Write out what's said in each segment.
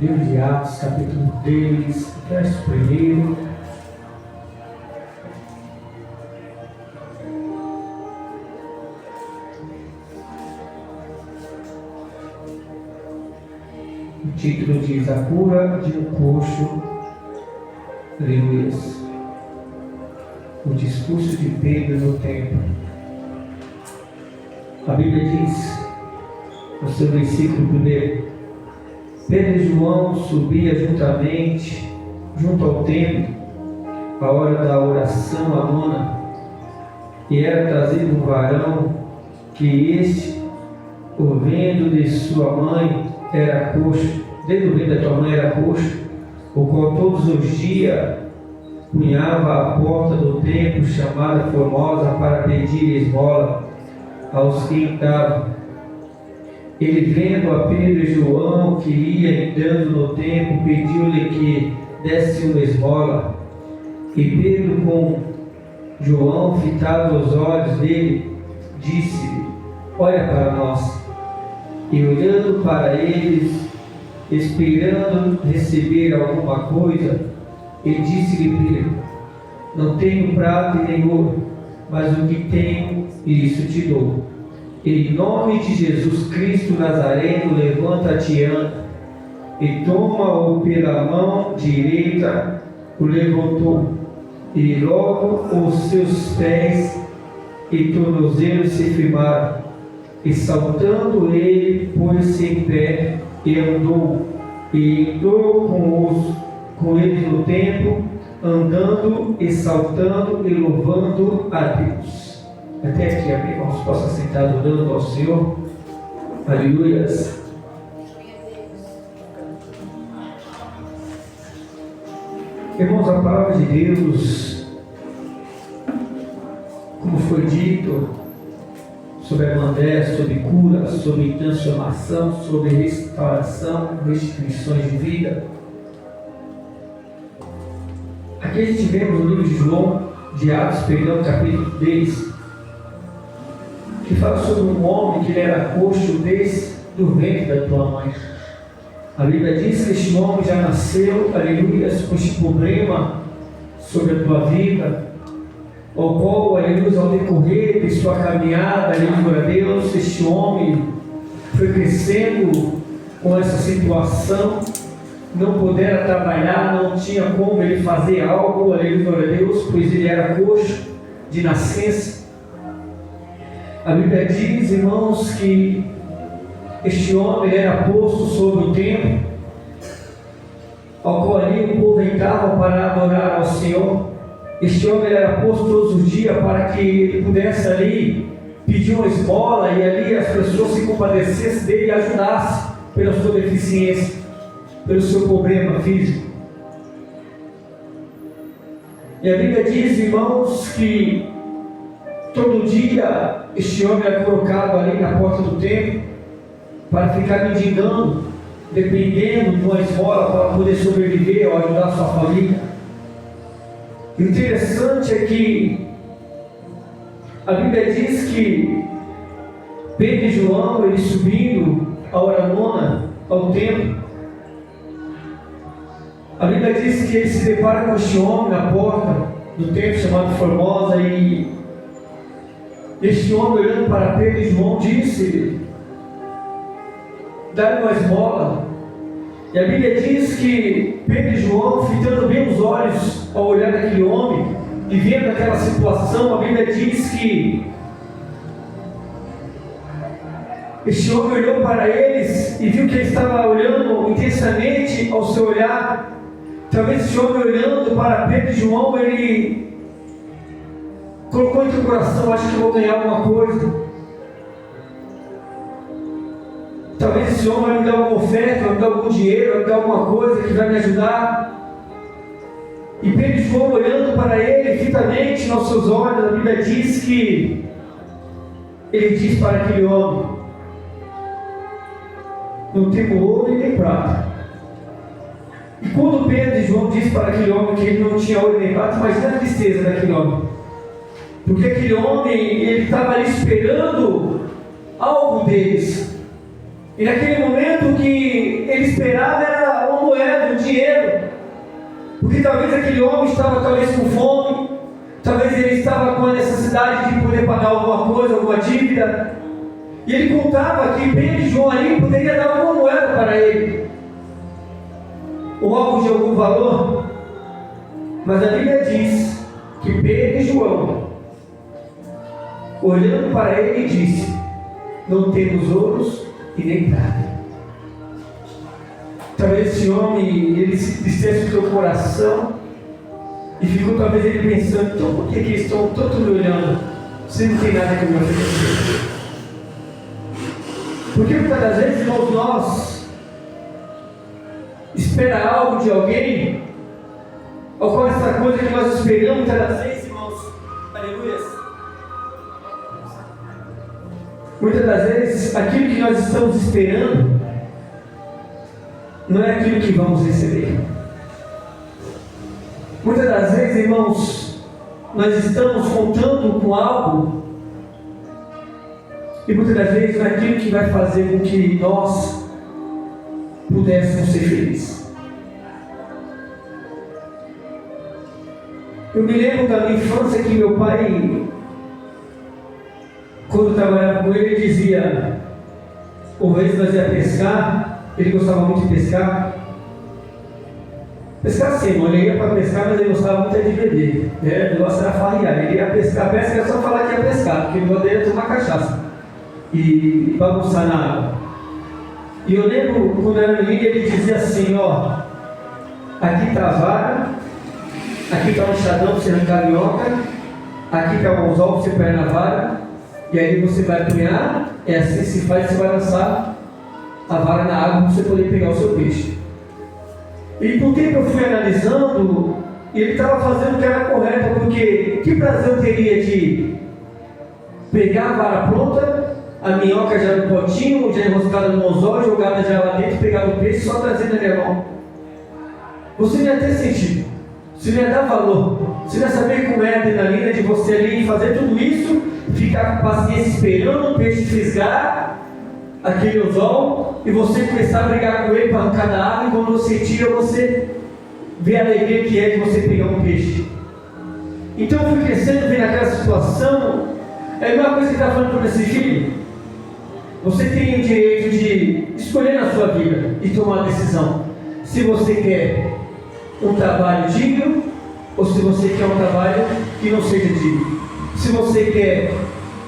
livro de Atos, capítulo 3, verso 1. O título diz: A cura de um coxo. Aleluia. O discurso de Pedro no templo. A Bíblia diz, no seu versículo 1: Pedro e João subiam juntamente junto ao templo, a hora da oração a nona, e era trazido um varão que ouvindo de sua mãe, era coxo, desde o ventre da tua mãe era coxo, o qual todos os dias punhava à porta do templo chamada Formosa para pedir esmola aos que entravam. Ele, vendo a Pedro e João que ia entrando no templo, pediu-lhe que desse uma esmola. E Pedro, com João fitado os olhos dele, disse-lhe: Olha para nós. E olhando para eles, esperando receber alguma coisa, ele disse-lhe: Pedro, não tenho prata e nem ouro, mas o que tenho, isso te dou. Em nome de Jesus Cristo Nazareno, levanta-te e anda. E toma-o pela mão direita, o levantou. E logo os seus pés e tornozelos se firmaram. E saltando ele, pôs-se em pé e andou. E entrou com eles no templo, andando e saltando e louvando a Deus. Até aqui, amém? Vamos possa sentar adorando ao Senhor. Aleluias. Irmãos, a palavra de Deus, como foi dito, sobre a mandé, sobre cura, sobre transformação, sobre restauração, restituições de vida. Aqui a gente vê no livro de João, de Atos, capítulo 3, que fala sobre um homem que ele era coxo desde o ventre da tua mãe. A Bíblia diz que este homem já nasceu, aleluia, com este problema sobre a tua vida, ao qual, aleluia, ao decorrer de sua caminhada, aleluia a Deus, este homem foi crescendo com essa situação, não pudera trabalhar, não tinha como ele fazer algo, aleluia a Deus, pois ele era coxo de nascença. A Bíblia diz, irmãos, que este homem era posto sobre o templo, ao qual ali o povo entrava para adorar ao Senhor. Este homem era posto todos os dias para que ele pudesse ali pedir uma esmola e ali as pessoas se compadecessem dele e ajudassem pela sua deficiência, pelo seu problema físico. E a Bíblia diz, irmãos, que todo dia este homem era colocado ali na porta do templo para ficar mendigando, dependendo de uma esmola para poder sobreviver ou ajudar a sua família. E o interessante é que a Bíblia diz que Pedro e João, eles subindo a hora nona ao templo, a Bíblia diz que eles se deparam com este homem na porta do templo chamado Formosa, e este homem, olhando para Pedro e João, disse: dá-lhe uma esmola. E a Bíblia diz que Pedro e João, fitando bem os olhos ao olhar daquele homem e vendo aquela situação, a Bíblia diz que este homem olhou para eles e viu que ele estava olhando intensamente ao seu olhar. Talvez este homem, olhando para Pedro e João, ele colocou em seu coração: acho que eu vou ganhar alguma coisa. Talvez esse homem vai me dar uma oferta, vai me dar algum dinheiro, vai me dar alguma coisa que vai me ajudar. E Pedro e João, olhando para ele fitamente nos seus olhos, a Bíblia diz que ele diz para aquele homem: não tenho ouro e nem prata. E quando Pedro e João diz para aquele homem que ele não tinha ouro e nem prata, imagina a tristeza daquele homem. Porque aquele homem, ele estava ali esperando algo deles. E naquele momento o que ele esperava era uma talvez aquele homem estava talvez com fome, talvez ele estava com a necessidade de poder pagar alguma coisa, alguma dívida, e ele contava que Pedro e João ali poderia dar alguma moeda para ele, ou algo de algum valor. Mas a Bíblia diz que Pedro e João, olhando para ele, disse: não temos ouros e nem prata. Talvez esse homem, ele se tristesse o seu coração, e ficou talvez ele pensando: então por que eles estão tanto me olhando, se não tem nada que me oferecer? Porque muitas das vezes, irmãos, nós esperamos algo de alguém, ou qual essa coisa que nós esperamos, muitas das vezes, irmãos, aleluia, muitas das vezes, aquilo que nós estamos esperando, não é aquilo que vamos receber. Muitas das vezes, irmãos, nós estamos contando com algo, e muitas das vezes não é aquilo que vai fazer com que nós pudéssemos ser felizes. Eu me lembro da minha infância que meu pai, quando eu trabalhava com ele, dizia: uma vez nós ia pescar, ele gostava muito de pescar. Pescar sim, irmão, ele ia para pescar, mas ele gostava muito de beber. O negócio era farrear, ele ia pescar, pesca era só falar que ia pescar, porque ele poderia tomar cachaça e bagunçar na água. E eu lembro, quando eu era menino, ele dizia assim: ó, aqui está a vara, aqui está um enxadão para você arrancar a minhoca, aqui está um anzol para você pegar na vara, e aí você vai apanhar, é assim que se faz, você vai lançar a vara na água para você poder pegar o seu peixe. E por tempo eu fui analisando, e ele estava fazendo o que era correto, porque que prazer eu teria de pegar a vara pronta, a minhoca já no potinho, já enroscada no anzol, jogada já lá dentro, pegar o peixe, só trazendo na minha mão. Você não ia ter sentido, você não ia dar valor, você não ia saber como é a adrenalina de você ali fazer tudo isso, ficar com paciência esperando o peixe fisgar aquele anzol, e você começar a brigar com ele para arrancar da água, e quando você tira, você vê a alegria que é de você pegar um peixe. Então eu fui crescendo, vendo aquela situação. É a mesma coisa que está falando para esse filho. Você tem o direito de escolher na sua vida e tomar uma decisão. Se você quer um trabalho digno, ou se você quer um trabalho que não seja digno. Se você quer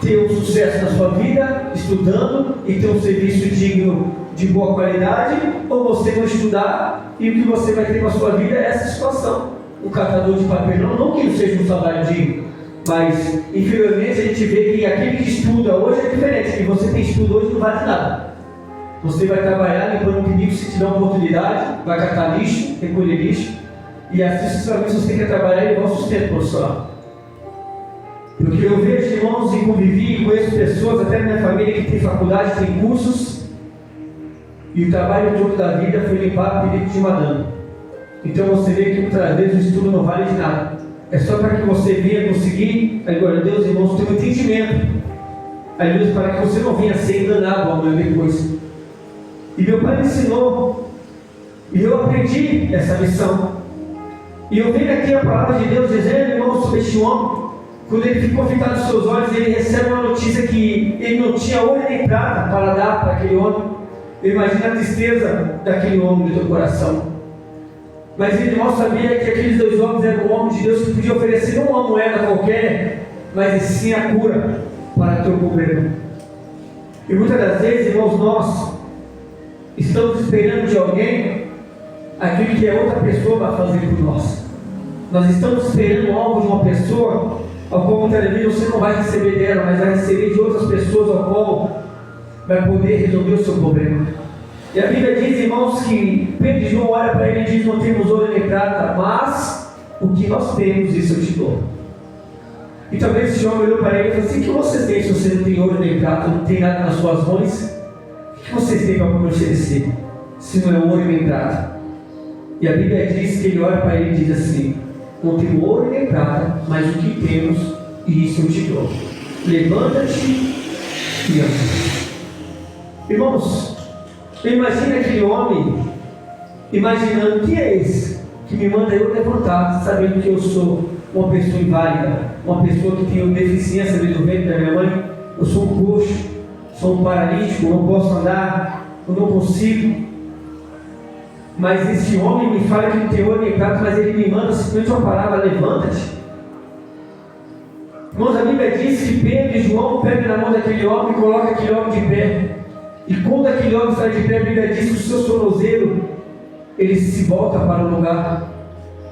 ter um sucesso na sua vida, estudando, e ter um serviço digno de boa qualidade, ou você não estudar, e o que você vai ter com a sua vida é essa situação. Um catador de papelão, não que não seja um trabalho digno, mas infelizmente a gente vê que aquele que estuda hoje é diferente, que você tem estudo hoje não vale nada. Você vai trabalhar limpando pneu se tiver uma oportunidade, vai catar lixo, recolher lixo, e assim sucessivamente você tem que trabalhar e levar um sustento profissional. Porque eu vejo, irmãos, e convivi e conheço pessoas, até na minha família, que tem faculdade, tem cursos, e o trabalho todo da vida foi limpar pneu de madame. Então você vê que muitas vezes o estudo não vale de nada. É só para que você venha conseguir, glória a Deus, irmãos, ter um entendimento. Aleluia, para que você não venha ser enganado amanhã depois. E meu pai me ensinou, e eu aprendi essa lição. E eu venho aqui a palavra de Deus dizendo, irmãos, sobre este homem, quando ele ficou fitado nos seus olhos, ele recebe uma notícia que ele não tinha ouro nem prata para dar para aquele homem. Eu imagino a tristeza daquele homem do teu coração. Mas ele mal sabia que aqueles dois homens eram homens de Deus que podiam oferecer não uma moeda qualquer, mas sim a cura para o teu problema. E muitas das vezes, irmãos, nós estamos esperando de alguém aquilo que a outra pessoa vai fazer por nós. Nós estamos esperando algo de uma pessoa ao qual muitas vezes você não vai receber dela, mas vai receber de outras pessoas ao qual vai poder resolver o seu problema. E a Bíblia diz, irmãos, que Pedro e João olha para ele e diz: não temos ouro nem prata, mas o que nós temos, isso eu te dou. E talvez esse homem olhou para ele e falou assim: o que vocês têm se você não tem ouro nem prata, não tem nada nas suas mãos? O que vocês têm para me oferecer, se não é ouro nem prata? E a Bíblia diz que ele olha para ele e diz assim: não temos ouro nem prata, mas o que temos, e isso eu te dou. Levanta-te e anda. Irmãos, imagina aquele homem imaginando: o que é esse? que me manda eu levantar, sabendo que eu sou uma pessoa inválida, uma pessoa que tem deficiência desde o ventre da minha mãe. Eu sou um coxo, sou um paralítico, não posso andar, eu não consigo. Mas esse homem me fala que não tem ouro nem prata, mas ele me manda simplesmente uma palavra: levanta-te. Irmãos, a Bíblia diz que Pedro e João pegam na mão daquele homem e colocam aquele homem de pé. E quando aquele homem sai de pé, a Bíblia diz que o seu tornozelo, ele se volta para o lugar.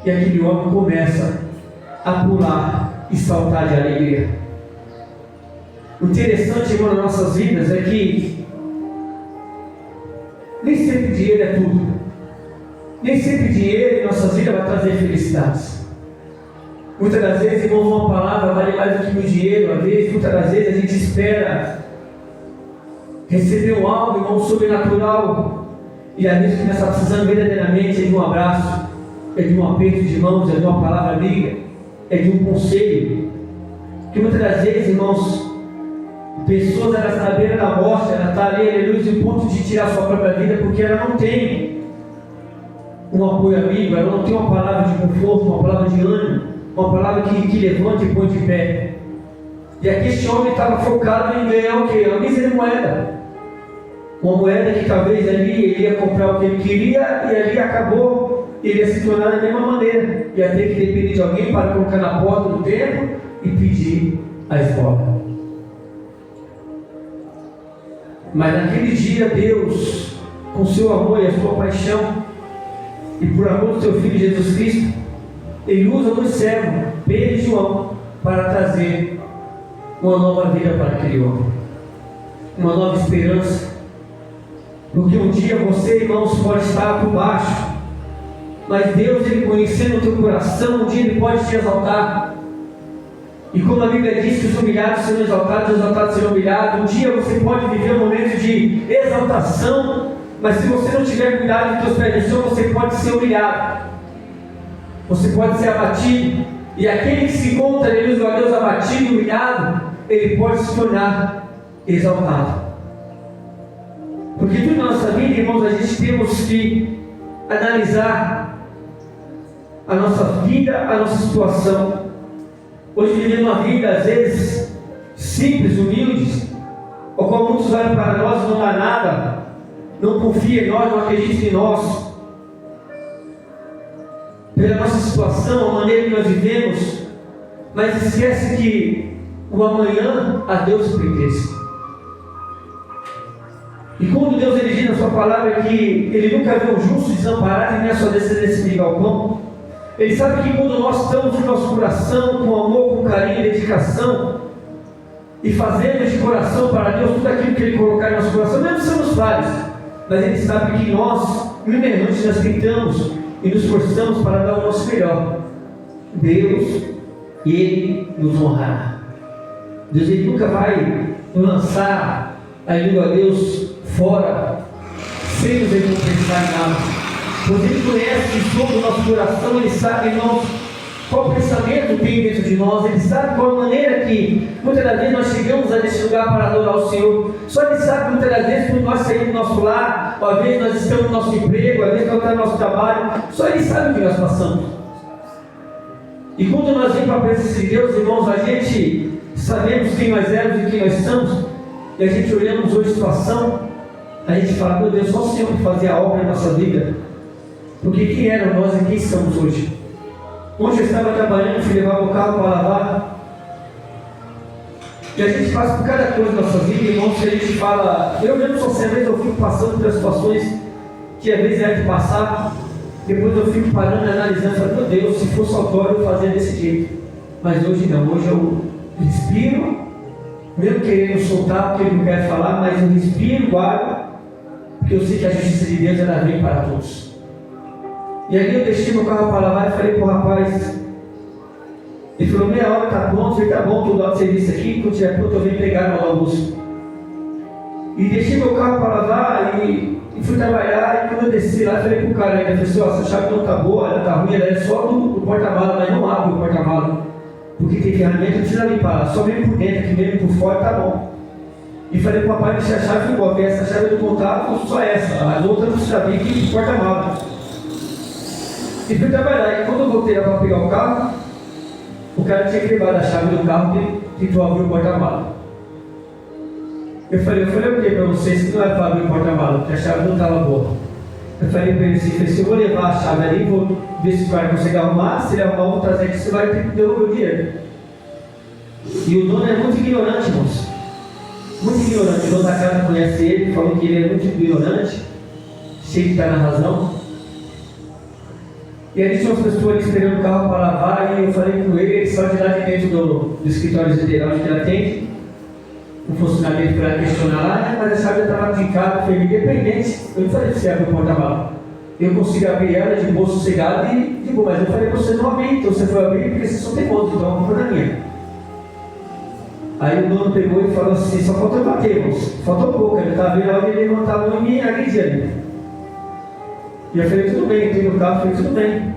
E aquele homem começa a pular e saltar de alegria. O interessante, irmão, nas nossas vidas é que nem sempre dinheiro é tudo. Nem sempre dinheiro em nossas vidas vai trazer felicidades. Muitas das vezes, irmãos, uma palavra vale mais do que um dinheiro. Muitas das vezes a gente espera receber algo, irmão, sobrenatural. E às vezes o que nós estamos precisando verdadeiramente é de um abraço, é de um aperto de mãos, é de uma palavra amiga, é de um conselho. Que muitas das vezes, irmãos, pessoas, elas estão à beira da morte, ela está ali, aleluia, em ponto de tirar a sua própria vida, porque ela não tem um apoio amigo, ela não tem uma palavra de conforto, uma palavra de ânimo, uma palavra que levanta e põe de pé. E aqui este homem estava focado em ganhar o quê? Uma mísera moeda. Uma moeda que talvez ali ele ia comprar o que ele queria, e ali acabou, ele ia se tornar da mesma maneira. Ia ter que depender de alguém para colocar na porta do templo e pedir a esmola. Mas naquele dia, Deus, com seu amor e a sua paixão, e por amor do seu Filho Jesus Cristo, Ele usa dois servos, Pedro e João, para trazer uma nova vida para aquele homem, uma nova esperança. Porque um dia você, irmãos, pode estar por baixo, mas Deus, Ele conhecendo o teu coração, um dia Ele pode te exaltar. E como a Bíblia diz que os humilhados serão exaltados, os exaltados serão humilhados, um dia você pode viver um momento de exaltação, mas se você não tiver cuidado dos teus pés no chão, você pode ser humilhado, você pode ser abatido. E aquele que se encontra, ele usa a Deus abatido e humilhado, ele pode se tornar exaltado. Porque tudo na nossa vida, irmãos, a gente temos que analisar a nossa vida, a nossa situação. Hoje vivemos uma vida, às vezes, simples, humilde, ou como muitos olham para nós, não dá nada, não confia em nós, não acredita em nós. Pela nossa situação, a maneira que nós vivemos, mas esquece que o amanhã a Deus pertence. E quando Deus ele diz na sua palavra que Ele nunca vê o justo desamparado e nem a sua descendência de galpão, Ele sabe que quando nós estamos no nosso coração com amor, com carinho e dedicação, e fazemos de coração para Deus tudo aquilo que Ele colocar em nosso coração, mesmo que somos falhos, mas Ele sabe que nós, primeiramente, nós tentamos e nos esforçamos para dar o nosso melhor. Deus, Ele nos honrará. Deus, Ele nunca vai nos lançar a língua a Deus fora, sem nos recompensar em nada. Pois Ele conhece o som do nosso coração, Ele sabe, irmãos, qual pensamento tem dentro de nós, Ele sabe qual a maneira que muitas das vezes nós chegamos a esse lugar para adorar o Senhor. Só Ele sabe muitas das vezes quando nós saímos do nosso lar, ou às vezes nós estamos no nosso emprego, às vezes nós estamos no nosso trabalho, só Ele sabe o que nós passamos. E quando nós vamos para a presença de Deus, irmãos, a gente sabemos quem nós éramos e quem nós somos, e a gente olhamos hoje a situação, a gente fala: meu Deus, só o Senhor que fazia a obra em nossa vida. Porque quem eram nós e quem somos hoje? Ontem eu estava trabalhando, fui levar o carro para lavar, e a gente passa por cada coisa na nossa vida, irmãos, que a gente fala. Eu mesmo sou assim, às vezes eu fico passando por situações que às vezes é de passar, depois eu fico parando e analisando, falo: meu Deus, se fosse autório eu fazia desse jeito. Mas hoje não, hoje eu respiro, mesmo querendo soltar porque ele não quer falar, mas eu respiro, guardo, porque eu sei que a justiça de Deus ela vem para todos. E aí eu deixei meu carro para lavar e falei para o rapaz, ele falou: meia hora está pronto. Eu falei: tá bom, estou dando serviço aqui, quando estiver pronto eu venho pegar no almoço. E deixei meu carro para lavar e fui trabalhar. E quando eu desci lá, falei para o cara ainda, falei: essa chave não está boa, ela está ruim, ela é só do porta-malas, mas não abre o porta-malas, porque tem ferramenta, não precisa limpar, só mesmo por dentro, aqui mesmo por fora, tá bom. E falei para o papai deixar a chave igual, porque essa chave do contato, só essa, as outras não precisa abrir, que porta-malas. E fui trabalhar. E quando eu voltei para pegar o carro, o cara tinha levado a chave do carro e tentou abrir o porta-malas. Eu falei o que para vocês que não era para abrir o porta-malas, porque a chave não estava boa. Eu falei para ele assim, se eu vou levar a chave ali, vou ver se o cara consegue arrumar, se ele arrumar, eu vou trazer aqui, você vai ter que devolver o dinheiro. E o dono é muito ignorante, irmãos. Muito ignorante. O dono da casa conhece ele, falou que ele é muito ignorante, cheio de estar na razão. E aí tinha umas pessoas ali esperando o carro para lavar, e eu falei com ele só de lá de dentro do escritório federal onde ele atende. Um funcionário dele para questionar lá, mas a chave já estava aplicada, foi independente. Eu não falei que você abre o porta-malas. Eu consigo abrir ela de boa sossegada e de boa, mas eu falei para você não abrir, então você foi abrir porque você só tem outro, então a culpa não é minha. Aí o dono pegou e falou assim, só faltou bater, moço. Faltou pouco, ele estava vendo a hora de levantar a mão e me agredir ali. E eu falei, tudo bem, entrei no carro, falei, tudo bem.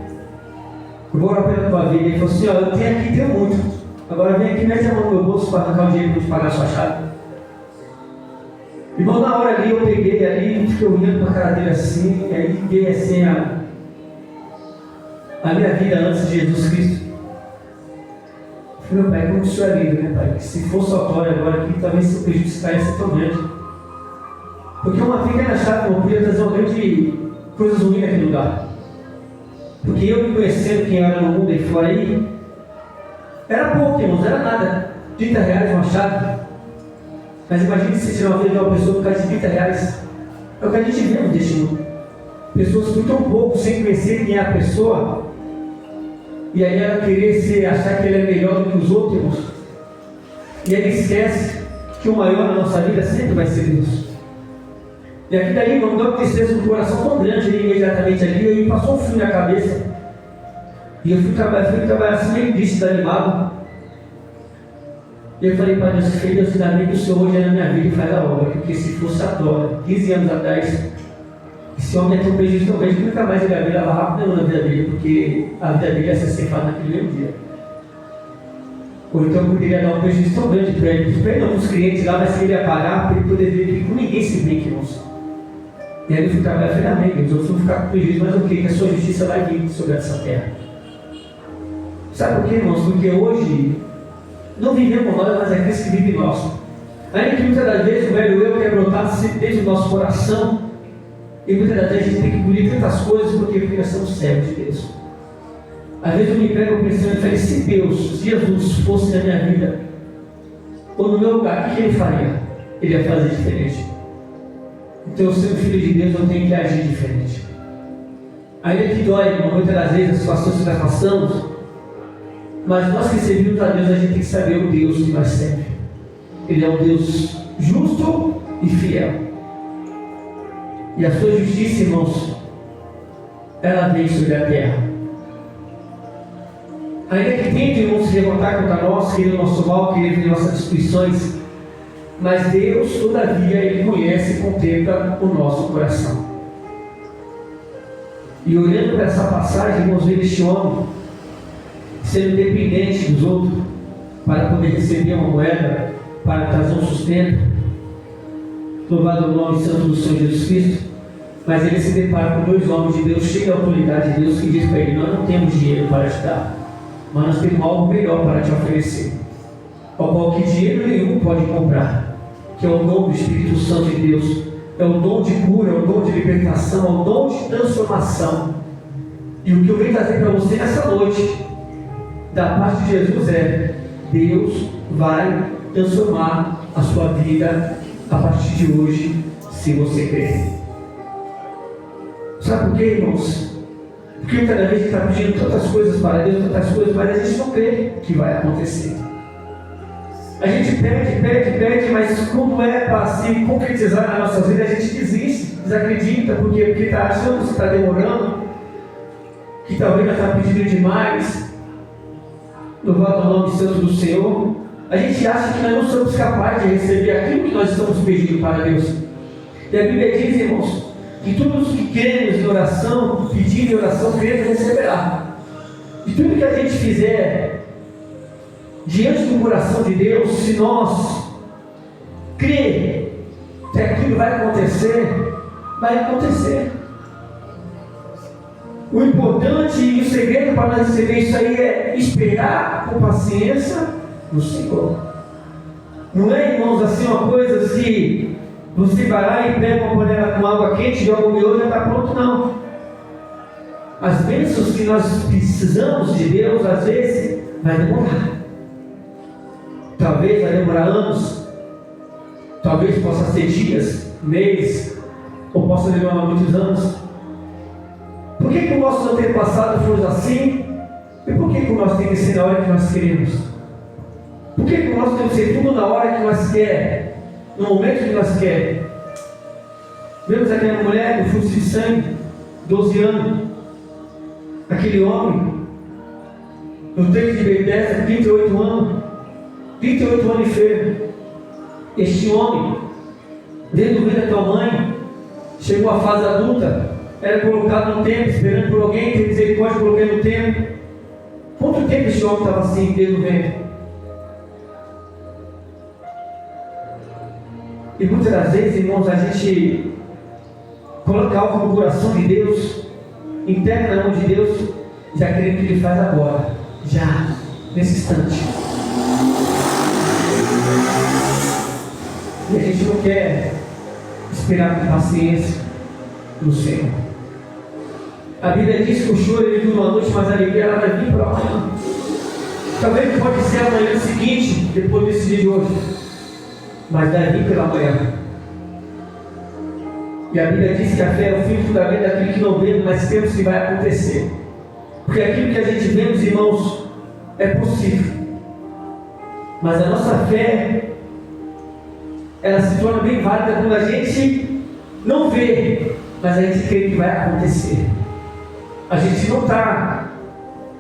Eu vou orar pela tua vida. Ele falou assim, eu tenho muito. Agora vem aqui e mete a mão no meu bolso para arrancar o dinheiro para te pagar a sua chave. Irmão, na hora ali eu peguei ali, fiquei olhando para a cara dele assim, e aí dei assim a minha vida antes de Jesus Cristo. Eu falei, meu pai, como isso é lindo, né, pai? Que se fosse autório agora aqui, talvez se o prejuízo caísse tão grande. Porque uma pequena chave não podia trazer uma grande coisas ruins naquele lugar. Porque eu me conhecendo quem era no mundo aí fora aí, era pouco, irmãos, era nada. 30 reais uma chave. Mas imagine se tirar uma vez de uma pessoa por causa de 30 reais. É o que a gente vê no destino. Pessoas por tão pouco, sem conhecer quem é a pessoa, e aí ela querer achar que ele é melhor do que os outros, irmãos. E ele esquece que o maior na nossa vida sempre vai ser Deus. E aqui daí, irmão, deu uma tristeza no coração tão grande ali, imediatamente ali, e me passou um fio na cabeça. E eu fui trabalhar assim, meio triste, desanimado. E eu falei para Deus, Deus, ainda bem que o Senhor hoje é na minha vida e faz a obra, porque se fosse a Dora, 15 anos atrás, esse homem ia ter um prejuízo tão grande que nunca mais ele ia lavar rápido na vida dele, porque a vida dele ia ser ceifada naquele mesmo dia. Ou então eu poderia dar um prejuízo tão grande para ele não, os clientes lá, mas ele ia pagar para ele poder ver que com ninguém se brinque, irmãos. E aí eu fui trabalhar, falei, amém, Deus, eu fui ficar com prejuízo, mas o que a sua justiça vai vir sobre essa terra. Sabe por quê, irmãos? Porque hoje não vivemos nós, mas é Cristo que vive em nós. Ainda que muitas das vezes o velho eu quer brotar dentro do nosso coração, e muitas das vezes a gente tem que engolir tantas coisas porque nós somos servos de Deus. Às vezes eu me pego pensando e falei, se Deus, se Jesus fosse na minha vida, ou no meu lugar, o que ele faria? Ele ia fazer diferente. Então, sendo filho de Deus, eu tenho que agir diferente. Ainda que dói, irmão, muitas das vezes as situações que nós passamos, mas nós que servimos a Deus, a gente tem que saber o Deus que nós serve. Ele é um Deus justo e fiel. E a sua justiça, irmãos, ela vem sobre a terra. Ainda que tentem, irmãos, se levantar contra nós, querer o nosso mal, querer nossas destruições, mas Deus, todavia, Ele conhece e contempla o nosso coração. E olhando para essa passagem, irmãos, ver este homem sendo dependente dos outros para poder receber uma moeda, para trazer um sustento, louvado o nome santo do Senhor Jesus Cristo, mas ele se depara com dois homens de Deus, cheios da autoridade de Deus, que diz para ele, nós não temos dinheiro para te dar, mas nós temos algo melhor para te oferecer, ao qual que dinheiro nenhum pode comprar, que é o dom do Espírito Santo de Deus, é o dom de cura, é o dom de libertação, é o dom de transformação. E o que eu venho trazer para você nessa noite, da parte de Jesus, é: Deus vai transformar a sua vida a partir de hoje, se você crer. Sabe por quê, irmãos? Porque muitas vezes a gente está pedindo tantas coisas para Deus, tantas coisas, mas a gente não crê que vai acontecer. A gente pede, mas quando é para se concretizar na nossa vida, a gente desiste, desacredita, porque está achando que está demorando, que talvez nós estamos pedindo demais. Louvado o nome santo do Senhor. A gente acha que nós não somos capazes de receber aquilo que nós estamos pedindo para Deus. E a Bíblia diz, irmãos, que todos que queremos em oração, pedir em oração, queremos receberá. E tudo que a gente fizer diante do coração de Deus, se nós crer que aquilo vai acontecer, vai acontecer. O importante e o segredo para nós receber isso aí é esperar com paciência no Senhor. Não é, irmãos, assim uma coisa assim, você vai lá e pega uma panela com água quente, joga o miolo e já está pronto, não. As bênçãos que nós precisamos de Deus, às vezes, vai demorar. Talvez vai demorar anos, talvez possa ser dias, meses, ou possa demorar muitos anos. Por que o nosso antepassado foi assim? E por que o nosso tem que ser na hora que nós queremos? Por que o nosso tem que ser tudo na hora que nós queremos? No momento que nós queremos? Vemos aquela mulher com fluxo de sangue, 12 anos. Aquele homem, no tempo de Betesda, 38 anos. 38 anos enfermo. Este homem, dentro do ventre da tua mãe, chegou à fase adulta, era colocado no templo, esperando por alguém ter misericórdia por alguém no templo. Quanto tempo este homem estava assim, dentro do ventre? E muitas das vezes, irmãos, a gente coloca algo no coração de Deus, entrega na mão de Deus, já querendo que Ele faz agora, já, nesse instante. E a gente não quer esperar com paciência no Senhor. A Bíblia diz que o choro ele dura uma noite, mas a alegria ela vai vir para amanhã. Talvez pode ser amanhã seguinte, depois desse dia de hoje, mas vai vir pela manhã. E a Bíblia diz que a fé é o fim do fundamento daquilo que não vemos, mas temos que vai acontecer. Porque aquilo que a gente vê, meus irmãos, é possível. Mas a nossa fé, ela se torna bem válida quando a gente não vê, mas a gente crê que vai acontecer. A gente não está,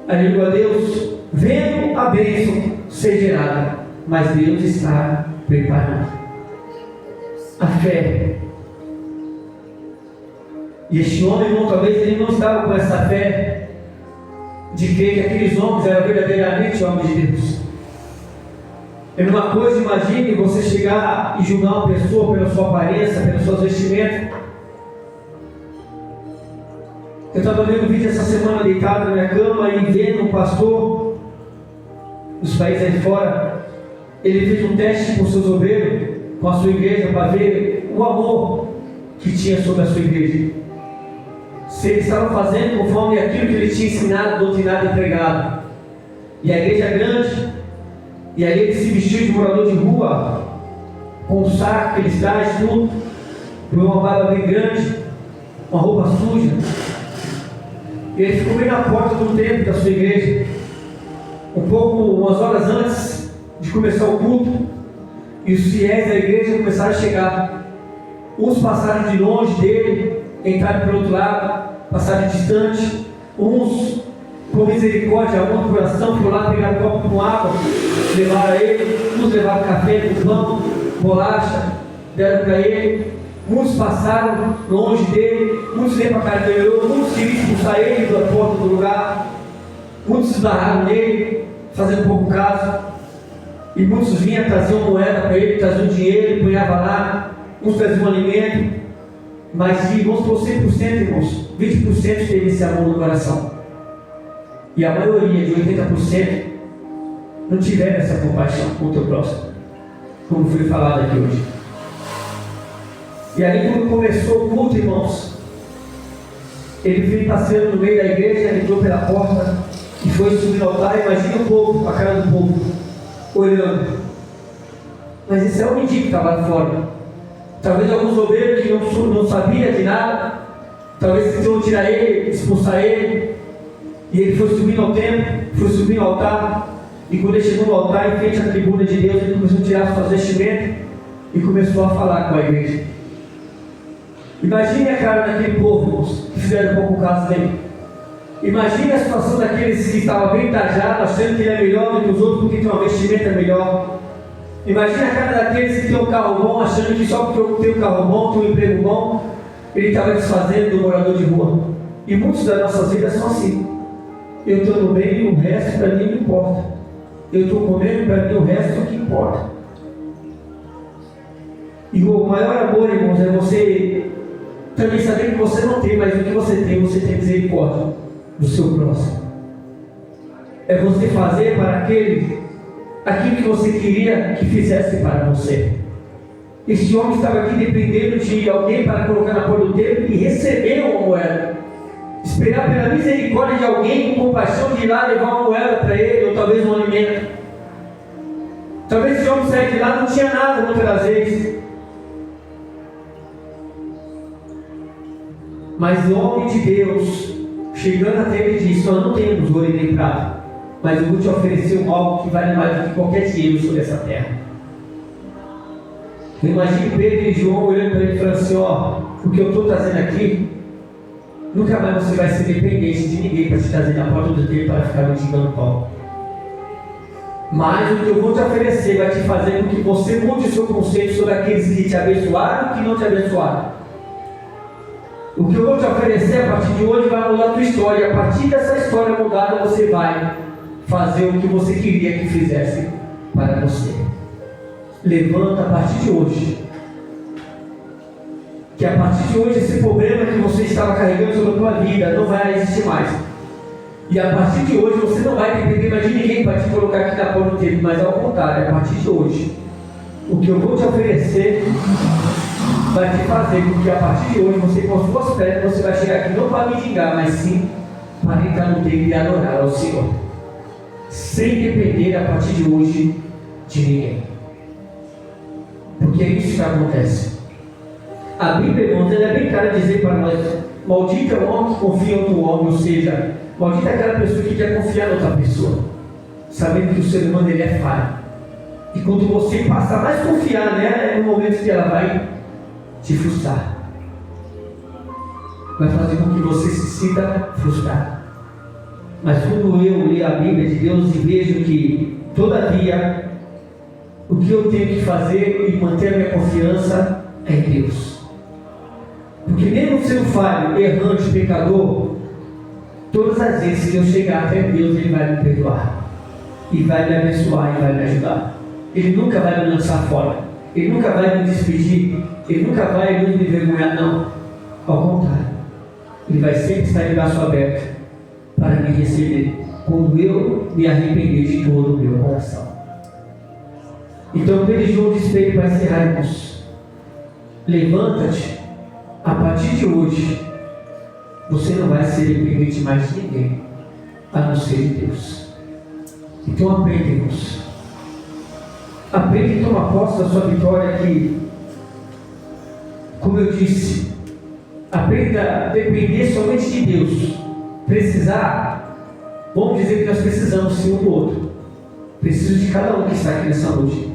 aleluia a Deus, vendo a bênção ser gerada, mas Deus está preparando. A fé. E este homem, irmão, talvez ele não estava com essa fé de crer que aqueles homens eram verdadeiramente homens de Deus. É uma coisa, imagine você chegar e julgar uma pessoa pela sua aparência, pelas suas vestimentas. Eu estava vendo um vídeo essa semana deitado na minha cama e vendo um pastor dos países aí fora. Ele fez um teste com seus obreiros, com a sua igreja, para ver o amor que tinha sobre a sua igreja. Se eles estavam fazendo conforme aquilo que ele tinha ensinado, doutrinado e pregado. E a igreja é grande, e aí ele se vestiu de morador de rua, com um saco que eles trazem, tudo, com uma barba bem grande, uma roupa suja. E ele ficou bem na porta do templo da sua igreja, umas horas antes de começar o culto, e os fiéis da igreja começaram a chegar. Uns passaram de longe dele, entraram pelo outro lado, passaram distante. Uns, com misericórdia, amor no coração, foram lá pegar um copo com água, levaram a ele. Uns levaram café com pão, bolacha, deram para ele. Muitos passaram longe dele, muitos nem para a cara dele, muitos queriam expulsar ele da porta do lugar, muitos esbarraram nele, fazendo pouco caso, e muitos vinham trazer uma moeda para ele, traziam um dinheiro, ele punhava lá, uns traziam um alimento, mas de, vamos por 100%, irmãos, 20% teve esse amor no coração, e a maioria, de 80%, não tiveram essa compaixão com o teu próximo, como foi falado aqui hoje. E aí, quando começou o culto, irmãos, ele veio passeando no meio da igreja, entrou pela porta e foi subir no altar. Imagina o povo, a cara do povo, olhando. Mas esse é o mendigo que estava lá fora. Talvez alguns obreiros que não sabiam de nada, talvez tentou tirar ele, expulsar ele. E ele foi subindo ao templo, foi subindo ao altar. E quando ele chegou no altar, em frente à tribuna de Deus, ele começou a tirar suas vestimentas e começou a falar com a igreja. Imagine a cara daquele povo, irmãos, que fizeram pouco caso dele. Imagine a situação daqueles que estavam bem tajados, achando que ele é melhor do que os outros porque tem uma vestimenta melhor. Imagine a cara daqueles que tem um carro bom, achando que só porque tem um carro bom, tem um emprego bom, ele estava desfazendo do morador de rua. E muitos das nossas vidas são assim. Eu estou no bem e o resto para mim não importa. Eu estou comendo para mim o resto é o que importa. E o maior amor, irmãos, é você também saber que você não tem, mas o que você tem misericórdia. misericórdia do seu próximo. É você fazer para aquilo que você queria que fizesse para você. Este homem estava aqui dependendo de alguém para colocar na porta do templo e recebeu uma moeda. Esperar pela misericórdia de alguém com compaixão de ir lá levar uma moeda para ele, ou talvez um alimento. Talvez esse homem saia de lá não tinha nada muitas das vezes. Mas o homem de Deus, chegando até ele, disse: nós não temos ouro e nem prata, mas eu vou te oferecer algo que vale mais do que qualquer dinheiro sobre essa terra. Eu imagino Pedro e João olhando para ele e falando assim: ó, o que eu estou trazendo aqui, nunca mais você vai ser dependente de ninguém para te trazer na porta do templo para ficar mendigando pão. Mas o que eu vou te oferecer vai te fazer com que você mude o seu conceito sobre aqueles que te abençoaram e que não te abençoaram. O que eu vou te oferecer a partir de hoje vai mudar a tua história. E a partir dessa história mudada, você vai fazer o que você queria que fizesse para você. Levanta a partir de hoje. Que a partir de hoje esse problema que você estava carregando sobre a tua vida não vai existir mais. E a partir de hoje você não vai depender mais de ninguém para te colocar aqui na porta do templo, mas ao contrário, a partir de hoje, o que eu vou te oferecer vai te fazer com que a partir de hoje você, com as suas pernas, você vai chegar aqui não para mendigar, mas sim para entrar no templo e adorar ao Senhor, sem depender a partir de hoje de ninguém. Porque é isso que acontece. A Bíblia, irmãos, ela é bem clara dizer para nós: maldito é o homem que confia em outro homem, ou seja, maldita é aquela pessoa que quer confiar em outra pessoa, sabendo que o ser humano ele é falho. E quando você passa a mais confiar nela, é no momento que ela vai te frustrar, vai fazer com que você se sinta frustrado. Mas quando eu leio a Bíblia de Deus e vejo que, todavia, o que eu tenho que fazer e manter a minha confiança é em Deus. Porque mesmo sendo falho, errante, pecador, todas as vezes que eu chegar até Deus, Ele vai me perdoar, e vai me abençoar, e vai me ajudar. Ele nunca vai me lançar fora, Ele nunca vai me despedir, Ele nunca vai me envergonhar, não. Ao contrário, Ele vai sempre estar de braço aberto para me receber, quando eu me arrepender de todo o meu coração. Então Pedro e João diz para ele, para encerrar, irmãos: levanta-te, a partir de hoje você não vai ser dependente mais de ninguém, a não ser de Deus. Então aprende, irmãos. Aprende e toma posse da sua vitória, que, como eu disse, aprenda a depender somente de Deus. Precisar, vamos dizer que nós precisamos sim um do outro. Preciso de cada um que está aqui nessa noite.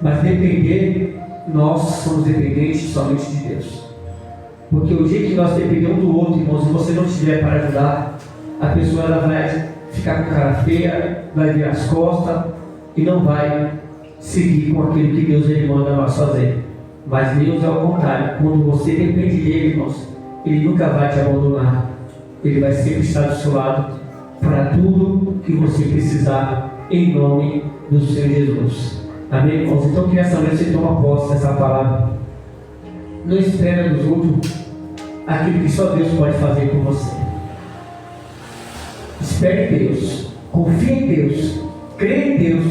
Mas depender, nós somos dependentes somente de Deus. Porque o dia que nós dependemos do outro, irmãos, se você não estiver para ajudar, a pessoa ela vai ficar com cara feia, vai virar as costas e não vai seguir com aquilo que Deus ele manda nós fazer. Mas Deus é ao contrário. Quando você depende dele, irmãos, Ele nunca vai te abandonar. Ele vai sempre estar do seu lado para tudo que você precisar, em nome do Senhor Jesus. Amém, irmãos? Então que nessa noite você toma posse dessa palavra. Não espera dos outros aquilo que só Deus pode fazer por você. Espere em Deus, confie em Deus, crê em Deus,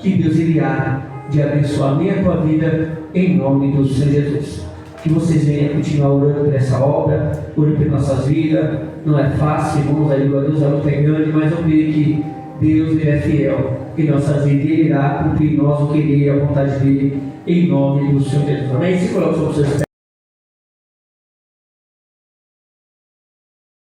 que Deus irá de abençoar a minha e a tua vida, em nome do Senhor Jesus. Que vocês venham continuar orando por essa obra, orando por nossas vidas. Não é fácil, irmãos, a Deus, a luta é grande, mas eu creio que Deus ele é fiel em nossas vidas, Ele irá cumprir em nós o querer e a vontade dele, em nome do Senhor Jesus. Amém? Se coloque sobre os seus pés.